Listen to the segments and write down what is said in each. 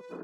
Hey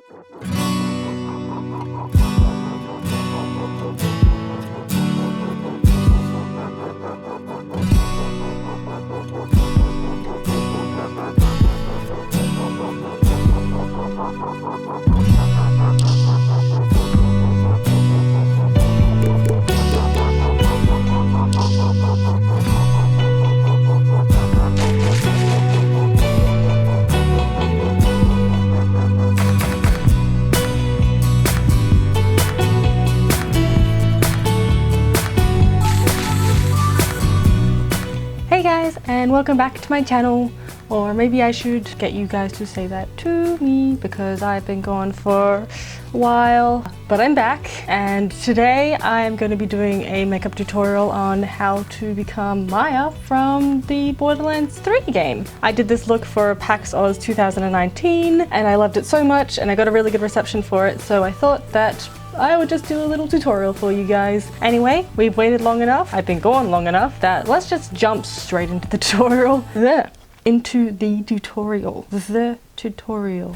guys, and welcome back to my channel, or maybe I should get you guys to say that to me because I've been gone for a while, but I'm back, and today I'm going to be doing a makeup tutorial on how to become Maya from the Borderlands 3 game. I did this look for PAX Oz 2019 and I loved it so much and I got a really good reception for it, so I thought that I would just do a little tutorial for you guys. Anyway, we've waited long enough, I've been gone long enough, that let's just jump straight into the tutorial.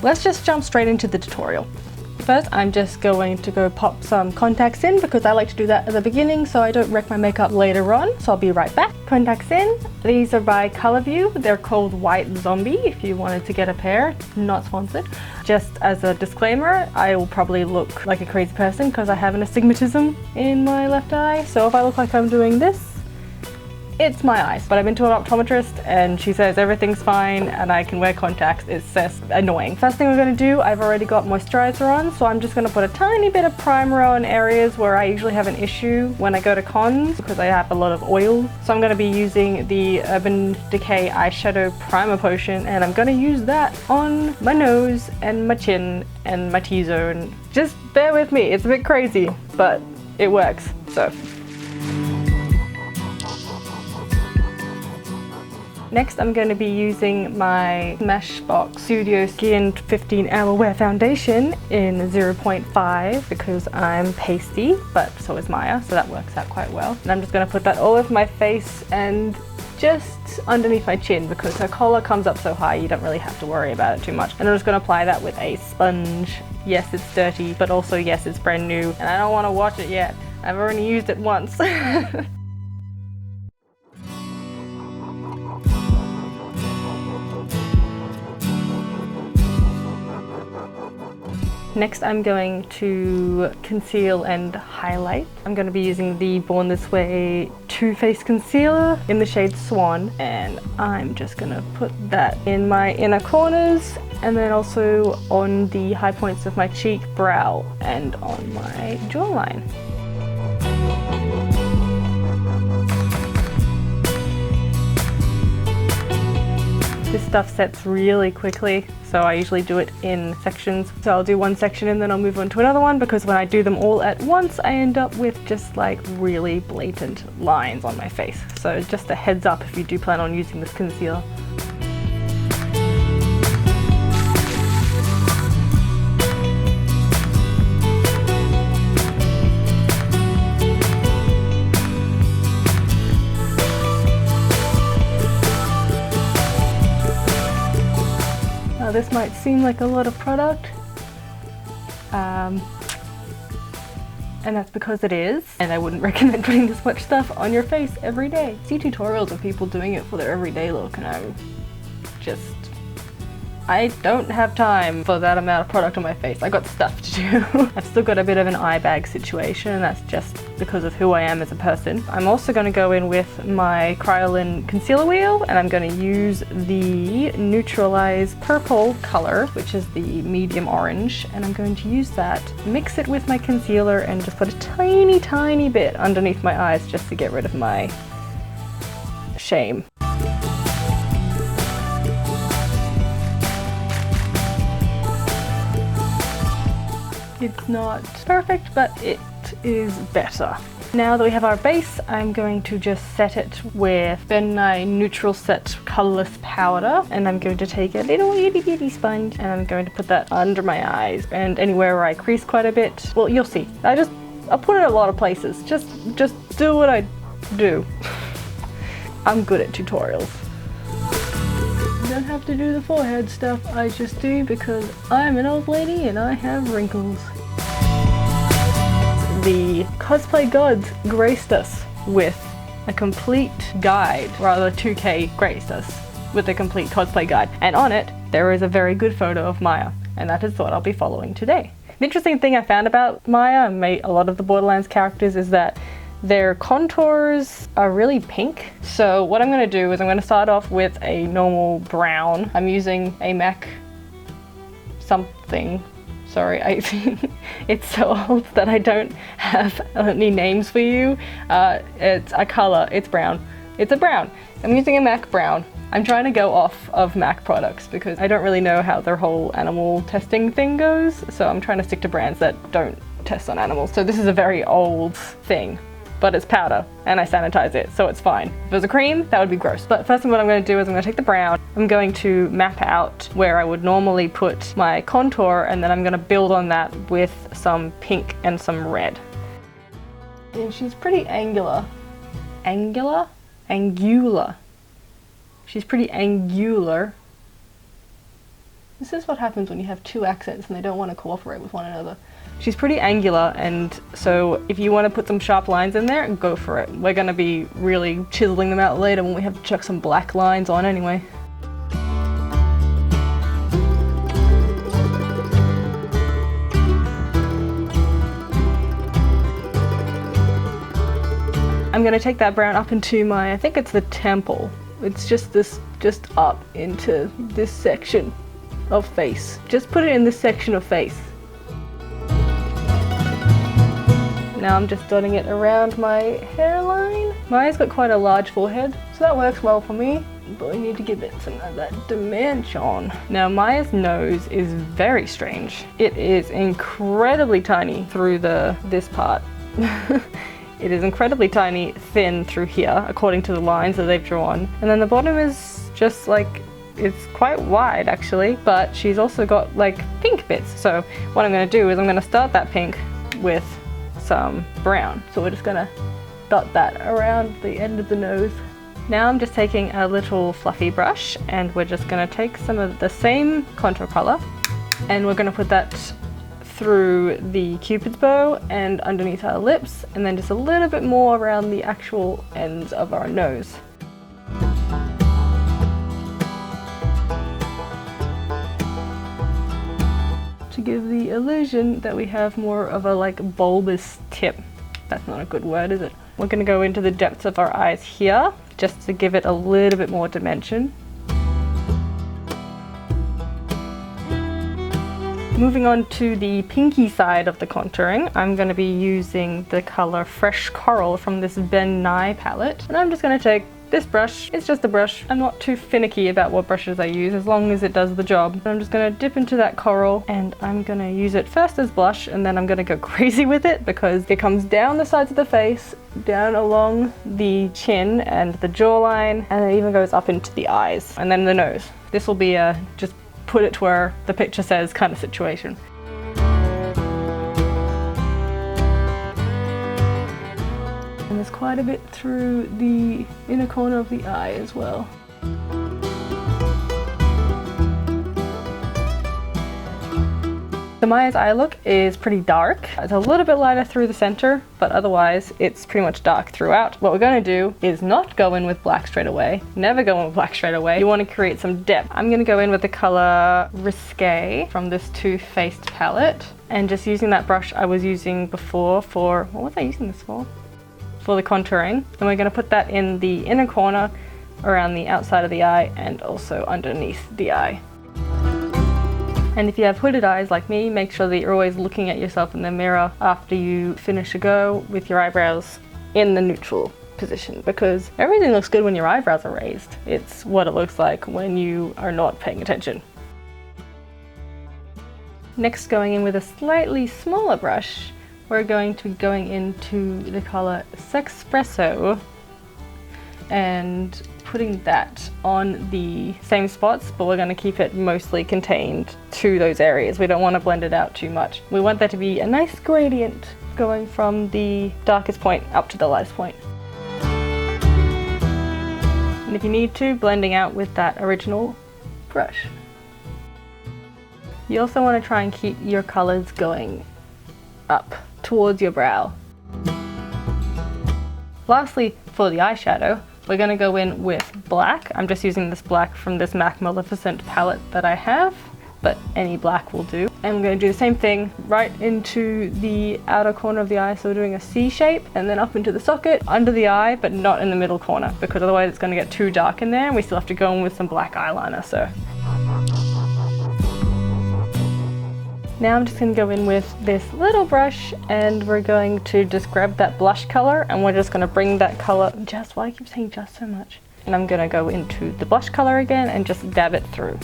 Let's just jump straight into the tutorial. First, I'm just going to go pop some contacts in because I like to do that at the beginning so I don't wreck my makeup later on. So I'll be right back. Contacts in. These are by Colourvue. They're called White Zombie if you wanted to get a pair. Not sponsored. Just as a disclaimer, I will probably look like a crazy person because I have an astigmatism in my left eye. So if I look like I'm doing this, it's my eyes. But I've been to an optometrist and she says everything's fine and I can wear contacts. It's just annoying. First thing we're going to do, I've already got moisturizer on, so I'm just going to put a tiny bit of primer on areas where I usually have an issue when I go to cons because I have a lot of oil. So I'm going to be using the Urban Decay eyeshadow primer potion and I'm going to use that on my nose and my chin and my T-zone. Just bear with me, it's a bit crazy, but it works. So next, I'm going to be using my SMASHBOX Studio Skin 15 Hour Wear Foundation in 0.5 because I'm pasty, but so is Maya, so that works out quite well. And I'm just going to put that all over my face and just underneath my chin because her collar comes up so high you don't really have to worry about it too much. And I'm just going to apply that with a sponge. Yes, it's dirty, but also yes, it's brand new and I don't want to wash it yet. I've already used it once. Next, I'm going to conceal and highlight. I'm going to be using the Born This Way Too Faced Concealer in the shade Swan, and I'm just going to put that in my inner corners and then also on the high points of my cheek, brow, and on my jawline. This stuff sets really quickly, so I usually do it in sections. So I'll do one section and then I'll move on to another one because when I do them all at once, I end up with just like really blatant lines on my face. So just a heads up if you do plan on using this concealer. This might seem like a lot of product, and that's because it is, and I wouldn't recommend putting this much stuff on your face every day. I see tutorials of people doing it for their everyday look and I don't have time for that amount of product on my face. I got stuff to do. I've still got a bit of an eye bag situation, and that's just because of who I am as a person. I'm also going to go in with my Kryolan concealer wheel, and I'm going to use the Neutralize Purple color, which is the medium orange, and I'm going to use that, mix it with my concealer, and just put a tiny bit underneath my eyes just to get rid of my shame. It's not perfect, but it is better. Now that we have our base, I'm going to just set it with Ben Nye Neutral Set Colorless Powder, and I'm going to take a little itty bitty sponge and I'm going to put that under my eyes and anywhere where I crease quite a bit. Well, you'll see. I'll put it in a lot of places. Just do what I do. I'm good at tutorials. don't have to do the forehead stuff, I just do because I'm an old lady and I have wrinkles. The cosplay gods graced us with a complete guide, rather 2K graced us with a complete cosplay guide, and on it there is a very good photo of Maya, and that is what I'll be following today. The interesting thing I found about Maya and a lot of the Borderlands characters is that their contours are really pink. So what I'm going to do is I'm going to start off with a normal brown. I'm using a MAC something. Sorry, it's so old that I don't have any names for you. It's a color, it's brown. It's a brown. I'm using a MAC brown. I'm trying to go off of MAC products because I don't really know how their whole animal testing thing goes. So I'm trying to stick to brands that don't test on animals. So this is a very old thing, but it's powder and I sanitize it, so it's fine. If it was a cream, that would be gross. But first thing what I'm going to do is I'm going to take the brown, I'm going to map out where I would normally put my contour, and then I'm going to build on that with some pink and some red. And she's pretty angular. Angular? Angular. She's pretty angular. This is what happens when you have two accents and they don't want to cooperate with one another. She's pretty angular, and so if you want to put some sharp lines in there, go for it. We're going to be really chiseling them out later when we have to chuck some black lines on anyway. I'm going to take that brown up into my, I think it's the temple. It's just up into this section of face. Just put it in this section of face. Now I'm just dotting it around my hairline. Maya's got quite a large forehead, so that works well for me, but we need to give it some of that dimension. Now Maya's nose is very strange. It is incredibly tiny through this part. It is incredibly tiny, thin through here, according to the lines that they've drawn. And then the bottom is just like, it's quite wide actually, but she's also got like pink bits. So what I'm gonna do is I'm gonna start that pink with some brown. So we're just gonna dot that around the end of the nose. Now I'm just taking a little fluffy brush and we're just gonna take some of the same contour color and we're gonna put that through the Cupid's bow and underneath our lips, and then just a little bit more around the actual ends of our nose. To give the illusion that we have more of a like bulbous tip. That's not a good word, is it? We're going to go into the depths of our eyes here, just to give it a little bit more dimension. Moving on to the pinky side of the contouring, I'm going to be using the color Fresh Coral from this NYE palette. And I'm just going to take this brush. It's just a brush. I'm not too finicky about what brushes I use as long as it does the job. I'm just going to dip into that coral and I'm going to use it first as blush, and then I'm going to go crazy with it because it comes down the sides of the face, down along the chin and the jawline, and it even goes up into the eyes and then the nose. This will be a just put it to where the picture says kind of situation. And there's quite a bit through the inner corner of the eye as well. So Maya's eye look is pretty dark. It's a little bit lighter through the center, but otherwise it's pretty much dark throughout. What we're going to do is not go in with black straight away. Never go in with black straight away. You want to create some depth. I'm going to go in with the color Risque from this Too Faced palette, and just using that brush I was using before for, what was I using this for? For the contouring. And we're going to put that in the inner corner around the outside of the eye and also underneath the eye. And if you have hooded eyes like me, make sure that you're always looking at yourself in the mirror after you finish a go with your eyebrows in the neutral position, because everything looks good when your eyebrows are raised. It's what it looks like when you are not paying attention. Next, going in with a slightly smaller brush, we're going to be going into the color S-xspresso and putting that on the same spots, but we're going to keep it mostly contained to those areas. We don't want to blend it out too much. We want there to be a nice gradient going from the darkest point up to the lightest point. And if you need to, blending out with that original brush. You also want to try and keep your colors going up towards your brow. Lastly, for the eyeshadow, we're going to go in with black. I'm just using this black from this MAC Maleficent palette that I have, but any black will do. And I'm going to do the same thing right into the outer corner of the eye, so we're doing a C shape, and then up into the socket, under the eye, but not in the middle corner, because otherwise it's going to get too dark in there and we still have to go in with some black eyeliner. So now I'm just going to go in with this little brush, and we're going to just grab that blush color, and we're just going to bring that color, just, why do I keep saying just so much? And I'm going to go into the blush color again and just dab it through.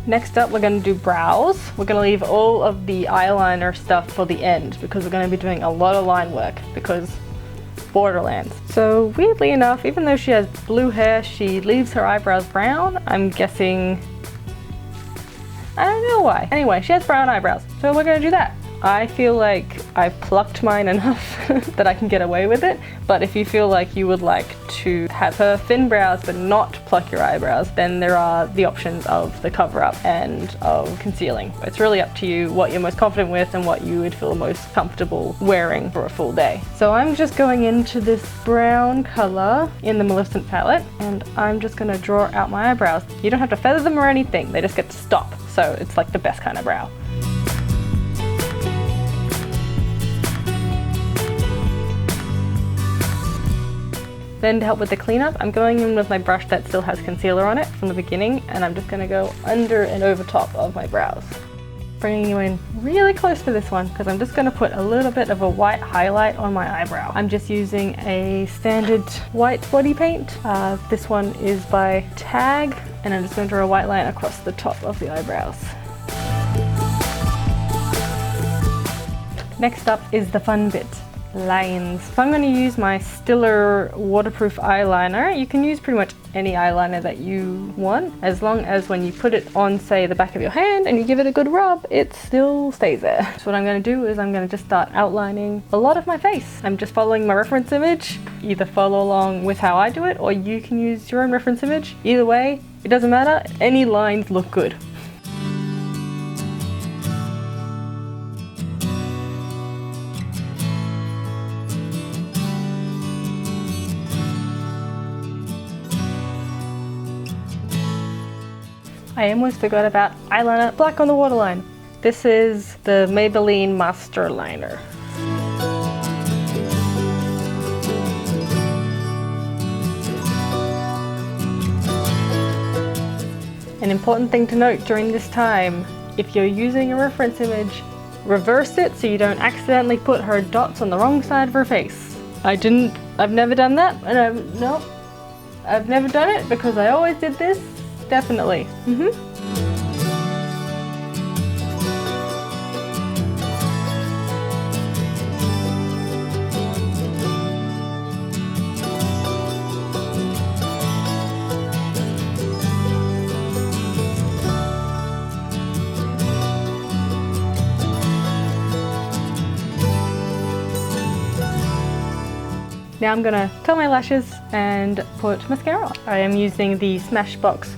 Next up, we're going to do brows. We're going to leave all of the eyeliner stuff for the end because we're going to be doing a lot of line work because Borderlands. So weirdly enough, even though she has blue hair, she leaves her eyebrows brown. I'm guessing, I don't know why. Anyway, she has brown eyebrows, so we're gonna do that. I feel like I've plucked mine enough that I can get away with it, but if you feel like you would like to have her thin brows but not pluck your eyebrows, then there are the options of the cover up and of concealing. It's really up to you what you're most confident with and what you would feel most comfortable wearing for a full day. So I'm just going into this brown color in the Maleficent palette, and I'm just gonna draw out my eyebrows. You don't have to feather them or anything, they just get to stop. So it's like the best kind of brow. Then to help with the cleanup, I'm going in with my brush that still has concealer on it from the beginning, and I'm just going to go under and over top of my brows. Bringing you in really close for this one because I'm just going to put a little bit of a white highlight on my eyebrow. I'm just using a standard white body paint. This one is by Tack, and I'm just going to draw a white line across the top of the eyebrows. Next up is the fun bit. Lines. So I'm going to use my STILA waterproof eyeliner. You can use pretty much any eyeliner that you want, as long as when you put it on, say, the back of your hand and you give it a good rub, it still stays there. So what I'm going to do is I'm going to just start outlining a lot of my face. I'm just following my reference image. Either follow along with how I do it, or you can use your own reference image. Either way, it doesn't matter. Any lines look good. I almost forgot about eyeliner, black on the waterline. This is the Maybelline MasterLiner. An important thing to note during this time, if you're using a reference image, reverse it so you don't accidentally put her dots on the wrong side of her face. I've never done that, and I've never done it because I always did this. Definitely. Now I'm gonna curl my lashes and put mascara on. I am using the SMASHBOX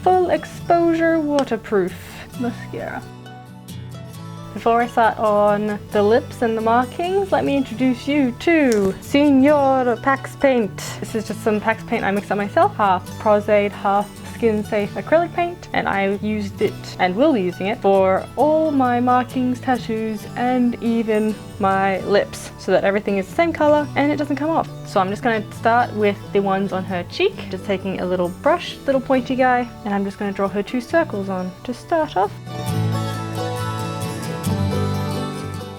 Full Exposure Waterproof Mascara. Before I start on the lips and the markings, let me introduce you to Senor Pax Paint. This is just some Pax paint I mixed up myself, half Prosaide, half Skin Safe acrylic paint, and I used it and will be using it for all my markings, tattoos, and even my lips, so that everything is the same color and it doesn't come off. So I'm just going to start with the ones on her cheek, just taking a little brush, little pointy guy, and I'm just going to draw her 2 circles on to start off.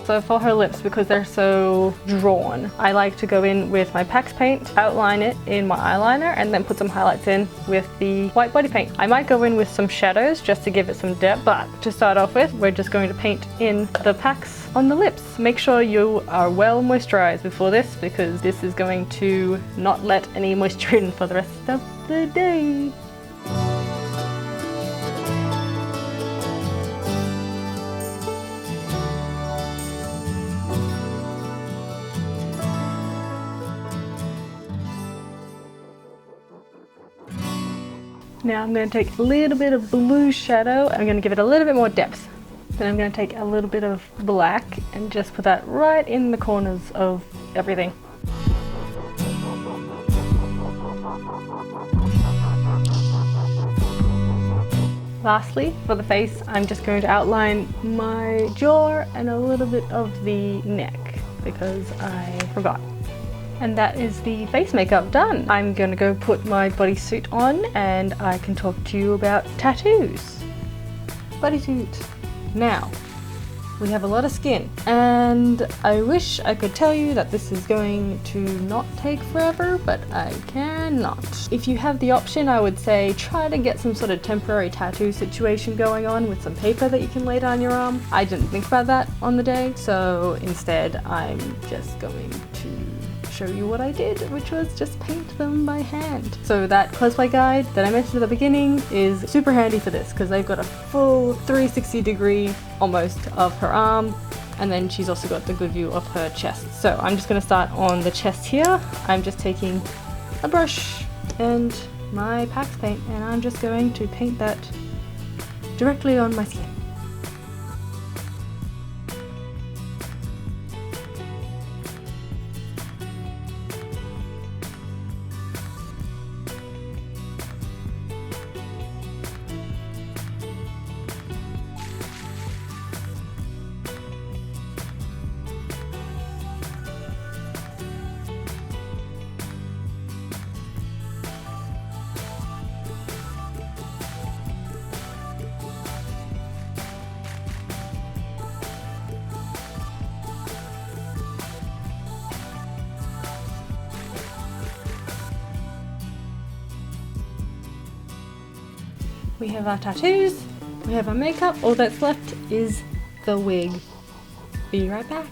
So for her lips, because they're so drawn, I like to go in with my Pax paint, outline it in my eyeliner, and then put some highlights in with the white body paint. I might go in with some shadows just to give it some depth, but to start off with, we're just going to paint in the Pax on the lips. Make sure you are well moisturized before this, because this is going to not let any moisture in for the rest of the day. Now I'm going to take a little bit of blue shadow. I'm going to give it a little bit more depth. Then I'm going to take a little bit of black and just put that right in the corners of everything. Lastly, for the face, I'm just going to outline my jaw and a little bit of the neck because I forgot. And that is the face makeup done. I'm going to go put my bodysuit on and I can talk to you about tattoos. Bodysuit. Now, we have a lot of skin and I wish I could tell you that this is going to not take forever, but I cannot. If you have the option, I would say try to get some sort of temporary tattoo situation going on with some paper that you can lay down your arm. I didn't think about that on the day, so instead I'm just going to show you what I did, which was just paint them by hand. So that cosplay guide that I mentioned at the beginning is super handy for this because they've got a full 360 degree almost of her arm, and then she's also got the good view of her chest. So I'm just going to start on the chest here. I'm just taking a brush and my PAX paint and I'm just going to paint that directly on my skin. We have our tattoos, we have our makeup, all that's left is the wig. Be right back.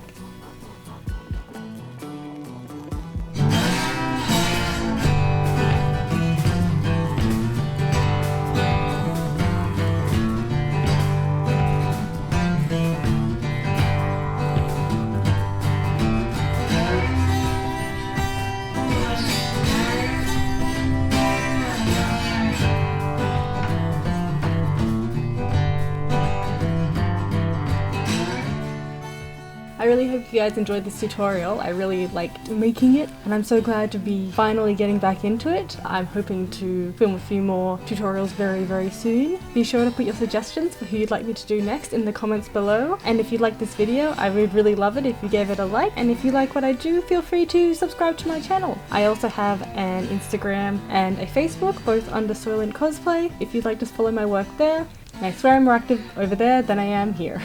I really hope you guys enjoyed this tutorial. I really liked making it and I'm so glad to be finally getting back into it. I'm hoping to film a few more tutorials very soon. Be sure to put your suggestions for who you'd like me to do next in the comments below, and if you'd like this video I would really love it if you gave it a like, and if you like what I do feel free to subscribe to my channel. I also have an Instagram and a Facebook, both under Soylent Cosplay, if you'd like to follow my work there. And I swear I'm more active over there than I am here.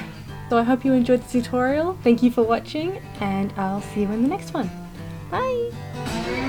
So I hope you enjoyed the tutorial. Thank you for watching and I'll see you in the next one. Bye!